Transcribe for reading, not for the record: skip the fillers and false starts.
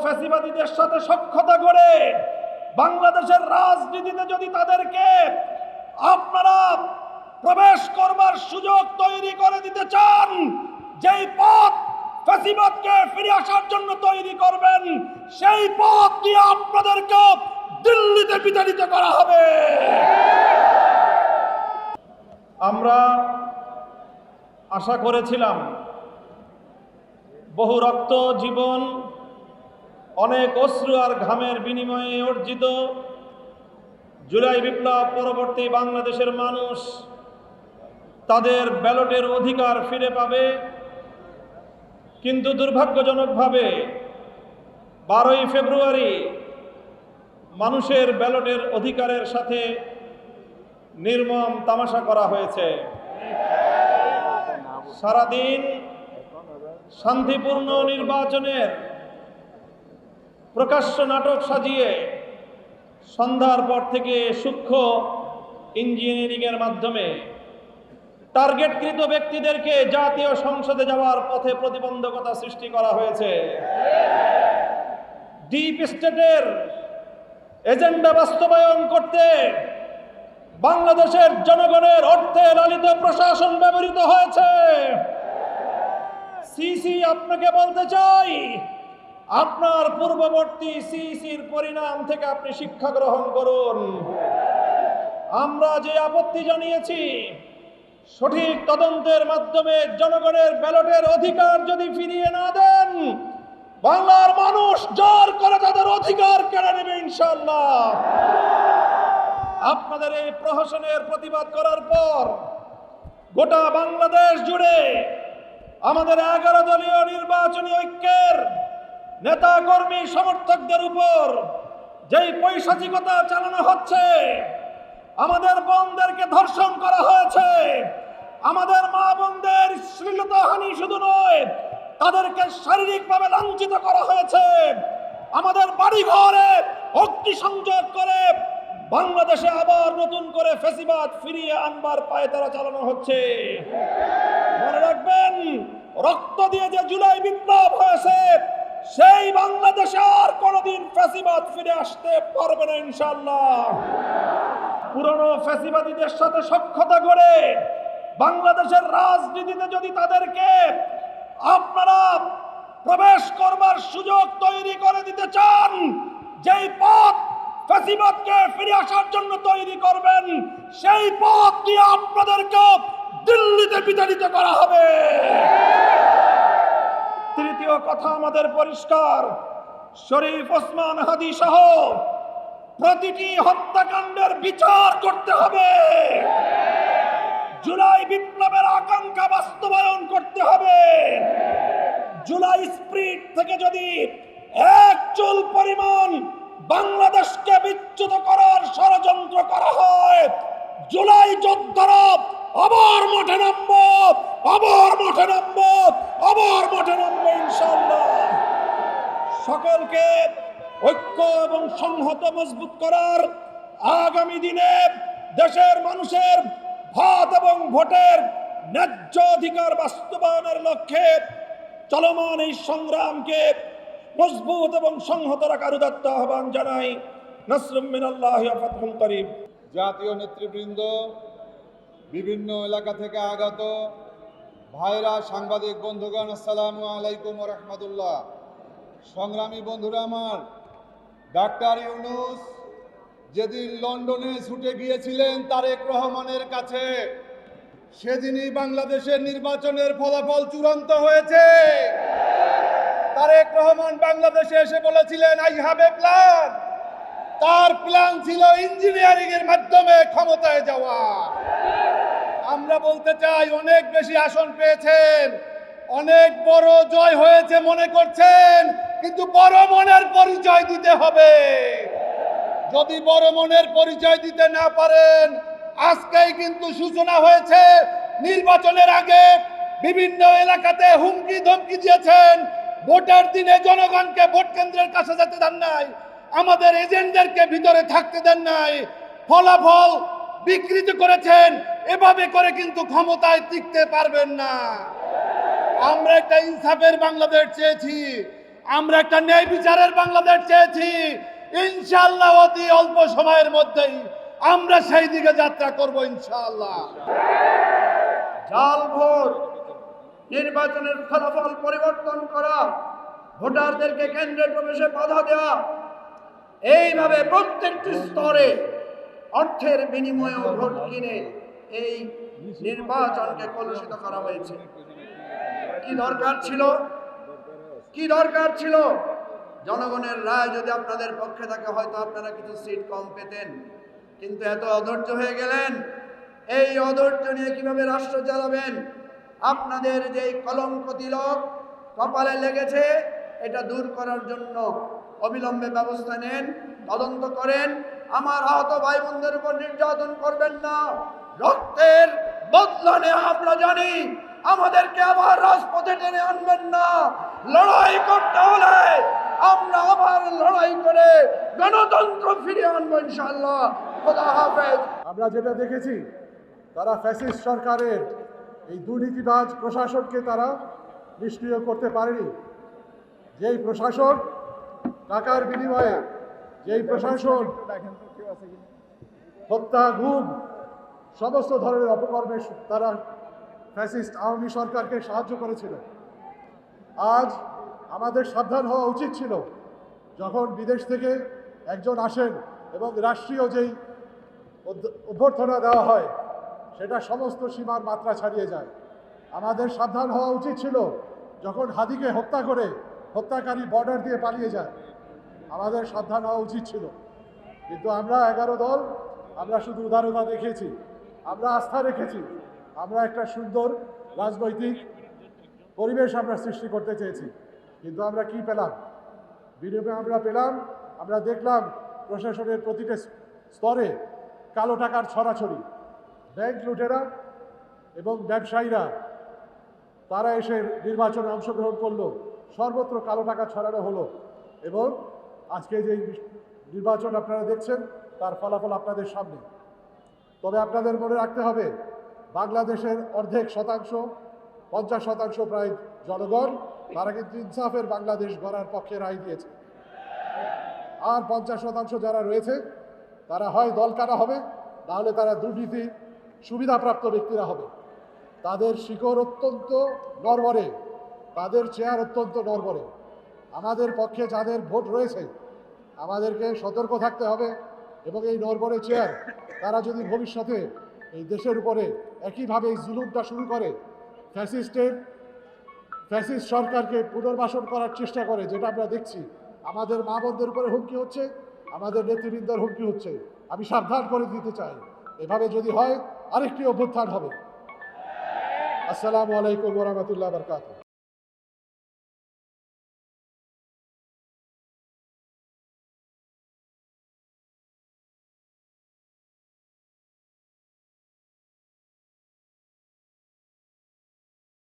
ফ্যাসিবাদীদের সাথে সখ্যতা করে বাংলাদেশের রাজনীতিতে যদি তাদেরকে আপনারা প্রবেশ করবার সুযোগ তৈরি করে দিতে চান, যেই পথ ফ্যাসিবাদকে ফিরে আসার জন্য তৈরি করবেন, সেই পথ দিয়ে আপনাদেরকে দিল্লিতে বিতাড়িত করা হবে। আমরা আশা করেছিলাম বহু রক্ত, জীবন, অনেক অশ্রু আর ঘামের বিনিময়ে অর্জিত জুলাই বিপ্লব পরবর্তী বাংলাদেশের মানুষ তাদের ব্যালটের অধিকার ফিরে পাবে। কিন্তু দুর্ভাগ্যজনকভাবে 12ই ফেব্রুয়ারি মানুষের ব্যালটের অধিকারের সাথে নির্মম তামাশা করা হয়েছে। সারাদিন শান্তিপূর্ণ নির্বাচনের প্রকাশ্য নাটক সাজিয়ে সন্ধ্যার পর থেকে সূক্ষ্ম ইঞ্জিনিয়ারিংয়ের মাধ্যমে টার্গেটকৃত ব্যক্তিদেরকে জাতীয় সংসদে যাওয়ার পথে প্রতিবন্ধকতা সৃষ্টি করা হয়েছে। ডিপ স্টেটের এজেন্ডা বাস্তবায়ন করতে বাংলাদেশের জনগণের অর্থে লালিত প্রশাসন ব্যবহৃত হয়েছে। সিসি, আপনাকে বলতে চাই, আপনার পূর্ববর্তী সিসির পরিণাম থেকে আপনি শিক্ষা গ্রহণ করুন। আমরা যে আপত্তি জানিয়েছি, সঠিক তদন্তের মাধ্যমে জনগণের ব্যালটের অধিকার যদি ফিরিয়ে না দেন, বাংলার মানুষ জোর করে তাদের অধিকার কেড়ে নেবে ইনশাআল্লাহ। আপনাদের এই প্রহসনের প্রতিবাদ করার পর গোটা বাংলাদেশ জুড়ে আমাদের 11 দলীয় নির্বাচনী ঐক্যের নেতা কর্মী সমর্থকদের উপর যেই পৈশাচিকতা চালানো হচ্ছে, আমাদের বোনদেরকে ধর্ষণ করা হয়েছে, আমাদের মা বোনদের শ্লীলতাহানি শুধু নয়, তাদেরকে শারীরিকভাবে লাঞ্ছিত করা হয়েছে, আমাদের বাড়িঘরে অগ্নিসংযোগ করে বাংলাদেশে আবার নতুন করে ফ্যাসিবাদ ফিরিয়ে আনবার পায়তারা চালানো হচ্ছে। মনে রাখবেন, রক্ত দিয়ে যে জুলাই বিপ্লব হয়েছে, সেই বাংলাদেশে আর কোনোদিন ফ্যাসিবাদ ফিরে আসতে পারবে না ইনশাআল্লাহ। পুরনো ফ্যাসিবাদীদের সাথে সখ্যতা করে বাংলাদেশের রাজনীতিতে যদি তাদেরকে আপনারা প্রবেশ করবার সুযোগ তৈরি করে দিতে চান, যেই পথ ফ্যাসিবাদকে ফিরে আসার জন্য তৈরি করবেন, সেই পথ দিয়ে আপনাদেরকে দিল্লিতে বিতাড়িত করা হবে। তৃতীয় কথা আমাদের পরিষ্কার, শরীফ ওসমান হাদি সহ প্রতিটি হত্যাকাণ্ডের বিচার করতে হবে। জুলাই বিপ্লবের আকাঙ্ক্ষা বাস্তবায়ন করতে হবে। জুলাই স্পিরিট থেকে যদি এক চুল পরিমাণ বাংলাদেশকে বিচ্যুত করার ষড়যন্ত্র করা হয়, জুলাই যোদ্ধারা আবার মাঠে নামবো, আবার মাঠে নামবো, আবার মাঠে নামবো ইনশাআল্লাহ। সকলকে ঐক্য এবং সংহত মজবুত করার, আগামী দিনে দেশের মানুষের ভাত এবং ভোটের ন্যায্য অধিকার বাস্তবায়নের লক্ষ্যে চলমান এই সংগ্রামকে মজবুত এবং সংহত রাখার উদাত্ত আহ্বান জানাই। নাসরুম মিনাল্লাহি ওয়া ফাতহুন করিব। জাতীয় নেতৃবৃন্দ, বিভিন্ন এলাকা থেকে আগত ভাইরা, সাংবাদিক বন্ধুগণ, আসসালামু আলাইকুম ওয়া রাহমাতুল্লাহ। সংগ্রামী বন্ধুরা আমার, ডাক্তার ইউনূস যেদিন লন্ডনে ছুটে গিয়েছিলেন তারেক রহমানের কাছে, সেদিনই বাংলাদেশের নির্বাচনের ফলাফল চূড়ান্ত হয়েছে। তারেক রহমান বাংলাদেশে এসে বলেছিলেন, আই হ্যাভ এ প্ল্যান। তার প্ল্যান ছিল ইঞ্জিনিয়ারিং এর মাধ্যমে ক্ষমতায় যাওয়া। আমরা বলতে চাই, অনেক বেশি আসন পেয়েছেন, অনেক বড় জয় হয়েছে মনে করছেন, কিন্তু বড় মনের পরিচয় দিতে হবে। যদি বড় মনের পরিচয় দিতে না পারেন, আজকেই কিন্তু সূচনা হয়েছে। নির্বাচনের আগে বিভিন্ন এলাকাতে হুমকি ধমকি দিয়েছেন, ভোটের দিনে জনগণকে ভোট কেন্দ্রের কাছে যেতে দেন নাই, আমাদের এজেন্টদেরকে ভিতরে থাকতে দেন নাই, ফলাফল বিকৃত করেছেন। এভাবে করে কিন্তু ক্ষমতায় টিকতে পারবেন না। আমরা একটা ইনসাফের বাংলাদেশ চেয়েছি। আমরা একটা ন্যায় বিচারের বাংলাদেশ চেয়েছি। ইনশাআল্লাহ অতি অল্প সময়ের মধ্যেই আমরা সেই দিকে যাত্রা করব ইনশাআল্লাহ। জাল ভোট, নির্বাচনের ফলাফল পরিবর্তন করা, ভোটারদেরকে কেন্দ্রে প্রবেশে বাধা দেওয়া, এইভাবে প্রত্যেকটি স্তরে অর্থের বিনিময়ে ভোট কিনে এই নির্বাচনকে কলুষিত করা হয়েছে। কি দরকার ছিল? কি দরকার ছিল? জনগণের রায় যদি আপনাদের পক্ষে থাকে হয়তো আপনারা কিছু সিট কম পেতেন, কিন্তু এত অধৈর্য হয়ে গেলেন। এই অধৈর্য নিয়ে কিভাবে রাষ্ট্র চালাবেন? আপনাদের যে কলঙ্ক তিলক কপালে লেগেছে, এটা দূর করার জন্য অবিলম্বে ব্যবস্থা নেন, তদন্ত করেন। আমার আহত ভাই বোনদের উপর নির্যাতন করবেন না। রক্তের বদলা নেওয়া আমরা জানি, আমাদেরকে আবার রাজপথে টেনে আনবেন না। লড়াই করতে হলে আমরা আবার লড়াই করে গণতন্ত্র ফিরিয়ে আনবো ইনশাআল্লাহ। খোদা হাফেজ। আমরা যেটা দেখেছি, তারা ফ্যাসিস্ট সরকারের এই দুর্নীতিবাজ প্রশাসনকে তারা নিষ্ক্রিয় করতে পারেনি। যেই প্রশাসন টাকার বিনিময়ে, যেই প্রশাসন হত্যা, গুম, সমস্ত ধরনের অপকর্মে তারা ফ্যাসিস্ট আওয়ামী সরকারকে সাহায্য করেছিল। আজ আমাদের সাবধান হওয়া উচিত ছিল, যখন বিদেশ থেকে একজন আসেন এবং রাষ্ট্রীয় যেই অভ্যর্থনা দেওয়া হয় সেটা সমস্ত সীমার মাত্রা ছাড়িয়ে যায়। আমাদের সাবধান হওয়া উচিত ছিল, যখন হাদিকে হত্যা করে হত্যাকারী বর্ডার দিয়ে পালিয়ে যায়, আমাদের সাবধান হওয়া উচিত ছিল। কিন্তু আমরা 11 দল, আমরা শুধু উদারতা দেখিয়েছি, আমরা আস্থা রেখেছি, আমরা একটা সুন্দর রাজনৈতিক পরিবেশ আমরা সৃষ্টি করতে চেয়েছি। কিন্তু আমরা কি পেলাম? বিনিময়ে আমরা পেলাম, আমরা দেখলাম প্রশাসনের প্রতিটা স্তরে কালো টাকার ছড়াছড়ি। ব্যাংক লুটেরা এবং ব্যবসায়ীরা তারা এসে নির্বাচনে অংশগ্রহণ করলো, সর্বত্র কালো টাকা ছড়ানো হলো। এবং আজকে যে নির্বাচন আপনারা দেখছেন, তার ফলাফল আপনাদের সামনে। তবে আপনাদের মনে রাখতে হবে, বাংলাদেশের অর্ধেক শতাংশ, 50% প্রায় জনগণ, তারা কিন্তু ইনসাফের বাংলাদেশ গড়ার পক্ষে রায় দিয়েছে। আর 50% যারা রয়েছে, তারা হয় দল কাটা হবে, নাহলে তারা দুর্নীতি সুবিধাপ্রাপ্ত ব্যক্তিরা হবে। তাদের শিকড় অত্যন্ত নড়বড়ে, তাদের চেয়ার অত্যন্ত নড়বড়ে। আমাদের পক্ষে যাদের ভোট রয়েছে, আমাদেরকে সতর্ক থাকতে হবে। এবং এই নড়বড়ে চেয়ার তারা যদি ভবিষ্যতে এই দেশের উপরে একইভাবে এই জুলুমটা শুরু করে, ফ্যাসিস্ট সরকারকে পুনর্বাসন করার চেষ্টা করে, যেটা আমরা দেখছি, আমাদের মা বোনদের উপরে হুমকি হচ্ছে, আমাদের নেতৃবৃন্দের হুমকি হচ্ছে। আমি সাবধান করে দিতে চাই, এভাবে যদি হয় আরেকটি অভ্যুত্থান হবে। আসসালামু আলাইকুম ওয়া রাহমাতুল্লাহি ওয়া বারাকাতুহু।